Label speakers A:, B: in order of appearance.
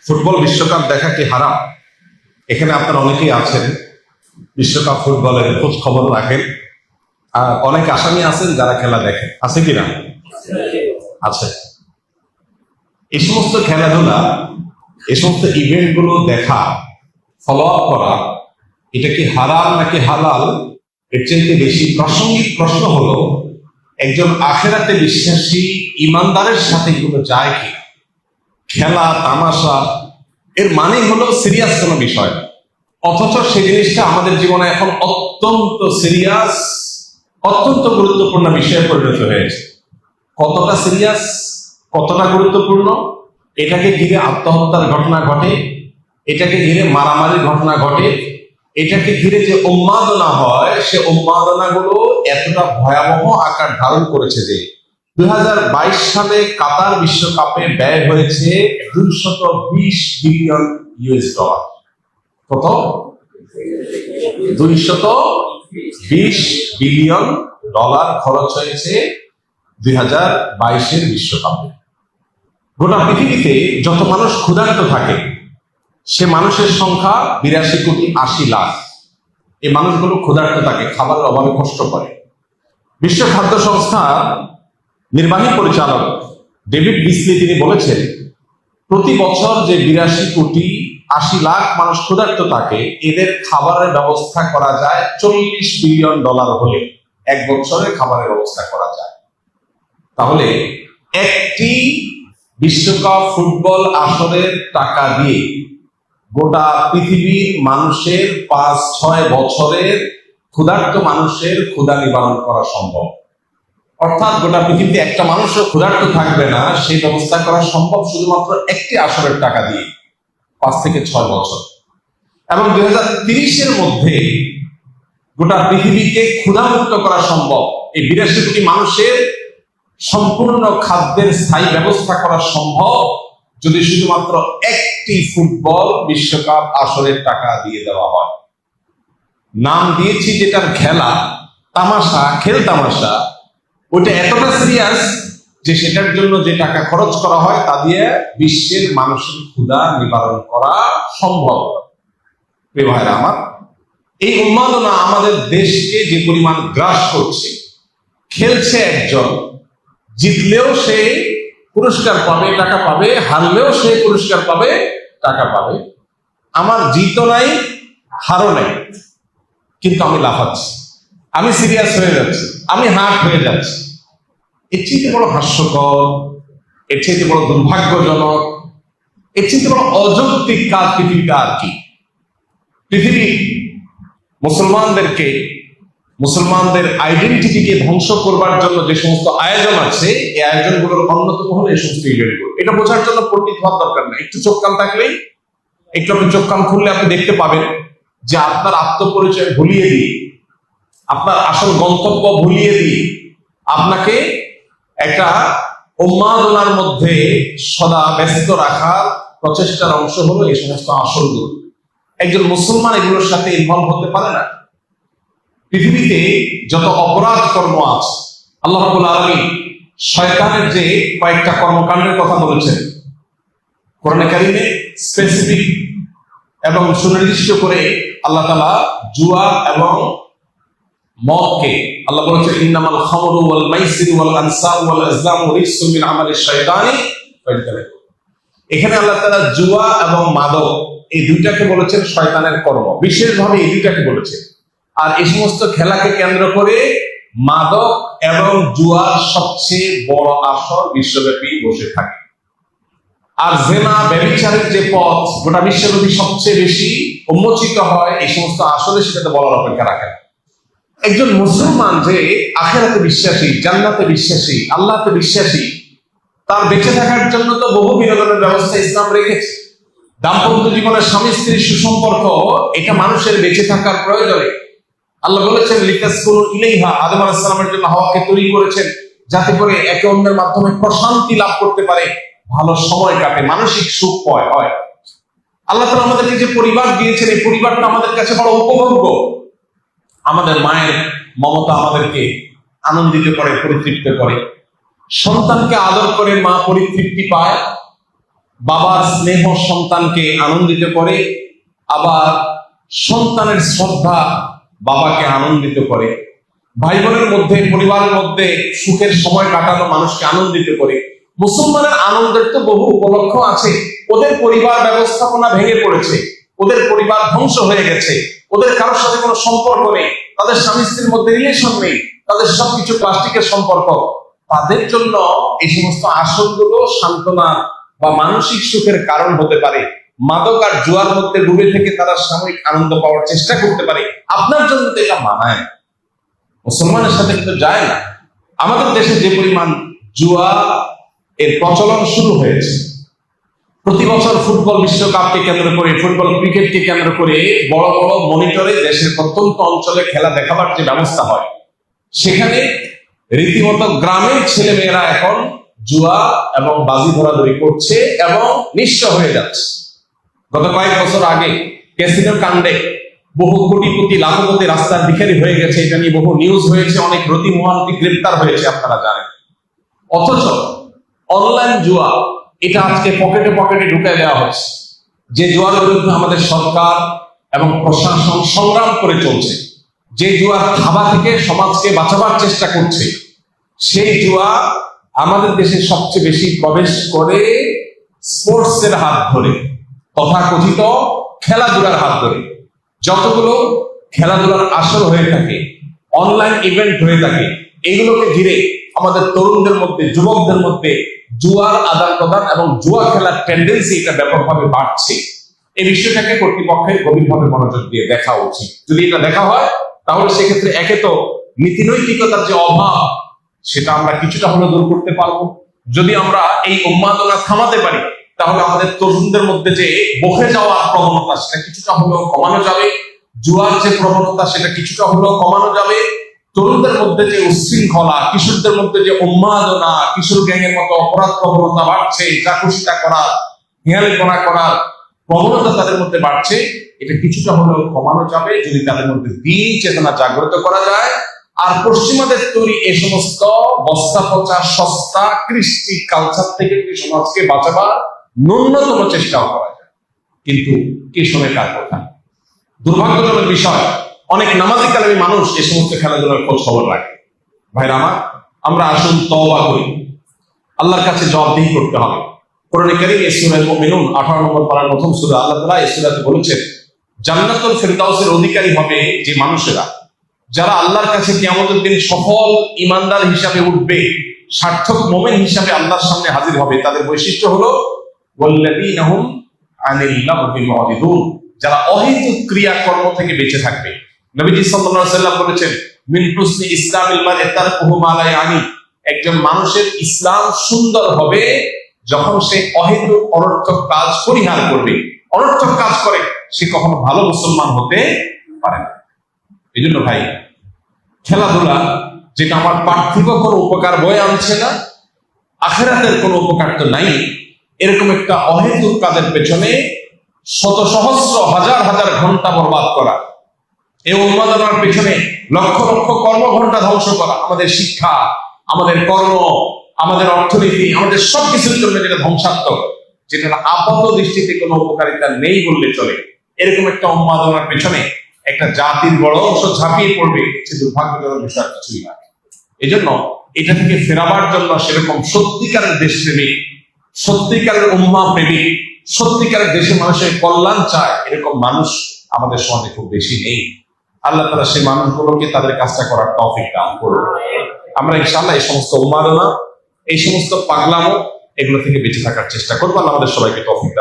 A: Football বিশ্বকাপ দেখা কি হারাম? এখানে আপনারা অনেকেই আছেন বিশ্বকাপ ফুটবলের খোঁজ খবর রাখেন, আর অনেক আসামি আছেন যারা খেলা দেখেন। আছে কিনা? আছে। এই সমস্ত খেলাধুলা, এই সমস্ত ইভেন্ট গুলো দেখা, ফলো আপ করা, এটা কি হারাম নাকি হালাল? এর চাইতে বেশি প্রাসঙ্গিক প্রশ্ন হলো, একজন আখেরাতে বিশ্বাসী ইমানদারের সাথে এগুলো যায় কি? খেলা তামাশা এর মানে হলো সিরিয়াস কোনো বিষয়, অথচ সেই জিনিসটা আমাদের জীবনে এখন অত্যন্ত সিরিয়াস, অত্যন্ত গুরুত্বপূর্ণ বিষয়ে পরিণত হয়েছে। কতটা সিরিয়াস, কতটা গুরুত্বপূর্ণ? এটাকে ঘিরে আত্মহত্যার ঘটনা ঘটে, এটাকে ঘিরে মারামারির ঘটনা ঘটে, এটাকে ঘিরে যে উন্মাদনা হয়, সে উন্মাদনাগুলো এতটা ভয়াবহ আকার ধারণ করেছে যে 2022 সালে কাতার বিশ্বকাপে ব্যয় হয়েছে 220 বিলিয়ন ইউএস ডলার। কত? 220 বিলিয়ন ডলার খরচ হয়েছে 2022-এর বিশ্বকাপে। গোটা পৃথিবীতে যত মানুষ ক্ষুধার্ত থাকে, সে মানুষের সংখ্যা 82,80,00,000। এই মানুষগুলো ক্ষুধার্ত থাকে, খাবারের অভাবে কষ্ট করে। বিশ্ব খাদ্য সংস্থার নির্বাহী পরিচালক ডেভিড বিসলি তিনি বলেছেন, প্রতি বছর যে 82,80,00,000 মানুষ ক্ষুধার্ত থাকে, এদের খাবারের ব্যবস্থা করা যায় 40 বিলিয়ন ডলার হলে এক বছরে খাবারের ব্যবস্থা করা যায়। তাহলে একটি বিশ্বকাপ ফুটবল আসরের টাকা দিয়ে গোটা পৃথিবীর মানুষের 5-6 বছরের ক্ষুধার্ত মানুষের ক্ষুধা নিবারণ করা সম্ভব। অর্থাৎ গোটা পৃথিবীতে একটা মানুষও ক্ষুধার্ত থাকবে না, সেই ব্যবস্থা করা সম্ভব শুধুমাত্র একটি আসরের টাকা দিয়ে 5 থেকে 6 বছর। এবং 2030-এর মধ্যে গোটা পৃথিবীকে ক্ষুধামুক্ত করা সম্ভব। এই 82 কোটি মানুষের সম্পূর্ণ খাদ্যের স্থায়ী ব্যবস্থা করা সম্ভব যদি শুধুমাত্র একটি ফুটবল বিশ্বকাপ আসরের টাকা দিয়ে দেওয়া হয়। নাম দিয়েছি যেটার খেলা তামাশা, খেল তামাশা, ওইটা এতটা সিরিয়াস যে সেটার জন্য যে টাকা খরচ করা হয় তা দিয়ে বিশ্বের মানুষের ক্ষুধা নিবারণ করা সম্ভব। প্রিয় ভাইরা আমার, এই উন্মাদনা আমাদের দেশকে যে পরিমাণ গ্রাস করছে, খেলছে একজন, জিতলেও সে পুরস্কার পাবে, টাকা পাবে, হারলেও সে পুরস্কার পাবে, টাকা পাবে। আমার জিতও নাই, হারও নাই, কিন্তু আমি লাফাচ্ছি, আমি সিরিয়াস হয়ে যাচ্ছি, আমি হার্ট হয়ে যাচ্ছি। এর চেয়ে বড় হাস্যকর, এর চেয়ে বড় দুর্ভাগ্যজনক, এর চেয়ে বড় অযৌক্তিক কাজ পৃথিবীতে আর কি? পৃথিবী মুসলমানদের আইডেন্টিটিকে ধ্বংস করবার জন্য যে সমস্ত আয়োজন আছে, এই আয়োজনগুলোর অন্যতম হলো এই সমস্ত ইভেন্টগুলো। এটা বোঝার জন্য পণ্ডিত হওয়ার দরকার নেই, একটু চোখ কান থাকলেই, একটু আপনি চোখ কান খুললে আপনি দেখতে পাবেন যে আপনার আত্মপরিচয় ভুলিয়ে দিয়ে, আপনার আসল গন্তব্য ভুলিয়ে দিয়ে আপনাকে একটা উন্মাদনার মধ্যে সদা ব্যস্ত রাখার প্রচেষ্টার অংশ হলো এই সমস্ত আসলগুলো। একজন মুসলমান এগুলোর সাথে ইনভলভ হতে পারে না। পৃথিবীতে যত অপরাধ কর্ম আছে, আল্লাহ রাব্বুল আলামিন শয়তানের যে কয়েকটা কর্মকাণ্ডের কথা বলেছেন কোরআনে কারিমে, স্পেসিফিক এবং সুনির্দিষ্ট করে আল্লাহ তাআলা জুয়া এবং মদকে আল্লাহ বলেছেন, ইন্নামাল খামরু ওয়াল মাইসিরু ওয়াল আনসাবু ওয়াল আজলামু রিজসুম মিন আমালিশ শাইতানি ফাজতানিবু। এখানে আল্লাহ তাআলা জুয়া এবং মাদক এই দুইটাকে বলেছেন শয়তানের কর্ম, বিশেষভাবে এই দুইটাকে বলেছেন। আর এই সমস্ত খেলাকে কেন্দ্র করে মাদক এবং জুয়ার সবচেয়ে বড় আসর বিশ্বব্যাপী বসে থাকে। আর জেনা, ব্যভিচারের যে পথ গোটা বিশ্বব্যাপী সবচেয়ে বেশি উন্মোচিত হয়, এই সমস্ত আসলে সেটাতে বলার অপেক্ষা রাখে না। একজন মুসলমান যে আখিরাতে বিশ্বাসী, জান্নাতে বিশ্বাসী, আল্লাহতে বিশ্বাসী, তার বেঁচে থাকার জন্য তো বহু বিনোদনের ব্যবস্থা ইসলাম রেখেছে। দাম্পত্য জীবনের স্বামী স্ত্রীর সুসম্পর্ক, এটা মানুষের বেঁচে থাকার প্রয়োজনে। আল্লাহ বলেছেন, লিতাসকুনু ইলাইহা, আদম আলাইহিস সালামের জন্য হাওয়াকে তৈরি করেছেন যাতে করে একে অন্যের মাধ্যমে প্রশান্তি লাভ করতে পারে, ভালো সময় কাটে, মানসিক সুখ হয়। আল্লাহ তাআলা আমাদেরকে যে পরিবার দিয়েছেন, এই পরিবারটা আমাদের কাছে বড় উপভোগ্য। আমাদের মায়ের মমতা আমাদেরকে আনন্দিত করে, পরিতৃপ্ত করে। সন্তানকে আদর করে মা পরিতৃপ্তি পায়, বাবার স্নেহ সন্তানকে আনন্দিত করে, আবার সন্তানের শ্রদ্ধা বাবাকে আনন্দিত করে, ভাই বোনের মধ্যে, পরিবারের মধ্যে সুখের সময় কাটানো মানুষকে আনন্দিত করে। মুসলমানের আনন্দের তো বহু উপলক্ষ আছে। ওদের পরিবার ব্যবস্থাপনা ভেঙে পড়েছে, ওদের পরিবার ধ্বংস হয়ে গেছে, ওদের কারোর সাথে কোনো সম্পর্ক নেই, তাদের স্বামী স্ত্রীর মধ্যে রিলেশন নেই, তাদের সবকিছু প্লাস্টিকের সম্পর্ক। তাদের জন্য এই সমস্ত আসরগুলো সান্ত্বনা বা মানসিক সুখের কারণ হতে পারে। মাদক আর জুয়ার মধ্যে ডুবে থেকে তারা সাময়িক আনন্দ পাওয়ার চেষ্টা করতে পারে। আপনার জন্য তো এটা মানায়, মুসলমানের সাথে কিন্তু যায় না। আমাদের দেশে যে পরিমাণ জুয়া এর প্রচলন শুরু হয়েছে, প্রতি বছর ফুটবল বিশ্বকাপকে কেন্দ্র করে, ফুটবল ক্রিকেটকে কেন্দ্র করে বড় বড় মনিটরে দেশের প্রত্যন্ত অঞ্চলে খেলা দেখাবার যে ব্যবস্থা হয়, সেখানে রীতিমতো গ্রামের ছেলে মেয়েরা এখন জুয়া এবং বাজি ধরাধরি করছে এবং নিঃস্ব হয়ে যাচ্ছে। গত কয়েক বছর আগে ক্যাসিনো কাণ্ডে বহু কোটিপতি লাখপতি রাস্তার ভিখারি হয়ে গেছে, এটা নিয়ে বহু নিউজ হয়েছে, অনেক রতি মহান্তি গ্রেপ্তার হয়েছে, আপনারা জানেন। অথচ অনলাইন জুয়া এটা আজকে পকেটে পকেটে ঢুকে দেওয়া হচ্ছে। যে জুয়ার বিরুদ্ধে আমাদের সরকার এবং প্রশাসন সংগ্রাম করে চলছে, যে জুয়ার থাবা থেকে সমাজকে বাঁচাবার চেষ্টা করছে, সেই জুয়া আমাদের দেশে সবচেয়ে বেশি প্রবেশ করে স্পোর্টসের হাত ধরে, তথাকথিত খেলাধুলার হাত ধরে। যতগুলো খেলাধুলার আসর হয়ে থাকে, অনলাইন ইভেন্ট হয়ে থাকে, এগুলোকে ঘিরে আমাদের তরুণদের মধ্যে, যুবকদের মধ্যে জুয়ার আদান প্রদান এবং জুয়া খেলার টেন্ডেন্সি এটা ব্যাপকভাবে বাড়ছে। এই বিষয়টাকে কর্তৃপক্ষের গভীরভাবে মনোযোগ দিয়ে দেখা উচিত। যদি এটা দেখা হয়, তাহলে সেক্ষেত্রে একে তো নীতিনৈতিকতার যে অভাব, সেটা আমরা কিছুটা হলেও দূর করতে পারবো। যদি আমরা এই উন্মাদনা থামাতে পারি, তাহলে আমাদের তরুণদের মধ্যে যে বহে যাওয়ার প্রবণতা, সেটা কিছুটা হলেও কমানো যাবে। জুয়ার যে প্রবণতা, সেটা কিছুটা হলেও কমানো যাবে। তরুণদের মধ্যে যে উচ্ছৃঙ্খলা, কিশোরদের মধ্যে যে উন্মাদনা, কিশোর গ্যাংয়ের মতো অপরাধ প্রবণতা বাড়ছে, চাকুশিটা করার, হেয়ালিপনা করার প্রবণতা তাদের মধ্যে বাড়ছে, এটা কিছুটা হলেও কমানো যাবে যদি তাদের মধ্যে দিন চেতনা জাগ্রত করা যায়। আর পশ্চিমাদের তৈরি এই সমস্ত বস্তা পচা সস্তা কৃষ্টি কালচার থেকে সমাজকে বাঁচাবার ন্যূনতম চেষ্টাও করা যায়। কিন্তু কে শোনে কার কথা? দুর্ভাগ্যজনক বিষয়, অনেক নামাজি কালামী মানুষ এই সমস্ত খেলাধুলার খোঁজ খবর রাখে। ভাইরা আমার, আমরা আসুন তওবা করি, আল্লাহর কাছে জবাবদিহি করতে হবে। কোরআনে কারীম সূরা মুমিনুন 18 নম্বর পারার প্রথম সূরা, আল্লাহ তাআলা এই সূরাতে বলেছেন, জান্নাতুল ফিরদাউসের অধিকারী হবে যে মানুষেরা, যারা আল্লাহর কাছে কিয়ামতের দিন সফল ঈমানদার হিসাবে উঠবে, সার্থক মুমিন হিসাবে আল্লাহর সামনে হাজির হবে। তাদের বৈশিষ্ট্য হলো ওয়াল্লাযীনা হুম আনিল লাগবি মুরিদুন, যারা অহেতুক ক্রিয়াকর্ম থেকে বেঁচে থাকবে। নবীজি সাল্লাল্লাহু আলাইহি ওয়াসাল্লাম বলেছেন, মিন হুসনি ইসলামিল মারই তারকুহু মা লা ইয়ানি, একজন মানুষের ইসলাম সুন্দর হবে যখন সে অহেতুক অনর্থক কাজ পরিহার করবে। অনর্থক কাজ করে সে কখনো ভালো মুসলমান হতে পারে না। এই জন্য ভাই, খেলাধুলা যেটা আমার পার্থিব কোনো উপকার বয়ে আনছে না, আখিরাতের কোনো উপকার তো নাই, এরকম একটা অহেতুক কাজের পেছনে শত সহস্র হাজার হাজার ঘন্টা বরবাদ করা, এই উন্মাদনার পেছনে লক্ষ লক্ষ কর্মঘন্টা ধ্বংস করা, আমাদের শিক্ষা, আমাদের কর্ম, আমাদের অর্থনীতি, আমাদের সবকিছুর জন্য যেটা ধ্বংসাত্মক, যেটা আপাত দৃষ্টিতে কোনো উপকারিতা নেই বললে চলে, এরকম একটা উন্মাদনার পেছনে একটা জাতির বড় অংশ ঝাঁপিয়ে পড়বে, সে দুর্ভাগ্যজনক বিষয় কিছুই না। এই জন্য এটা থেকে ফেরাবার জন্য সেরকম সত্যিকারের দেশপ্রেমিক, সত্যিকারের উম্মাহ প্রেমিক, সত্যিকারের দেশের মানুষের কল্যাণ চায়, এরকম মানুষ আমাদের সমাজে খুব বেশি নেই। আল্লাহ তাআলা সেই মানুষগুলোকে তাদের কাজটা করার তৌফিক দান করুন। আমরা ইনশাআল্লাহ এই সমস্ত উন্মাদনা, এই সমস্ত পাগলামো, এগুলো থেকে বেঁচে থাকার চেষ্টা করবো। আল্লাহ আমাদের সবাইকে তৌফিক দান।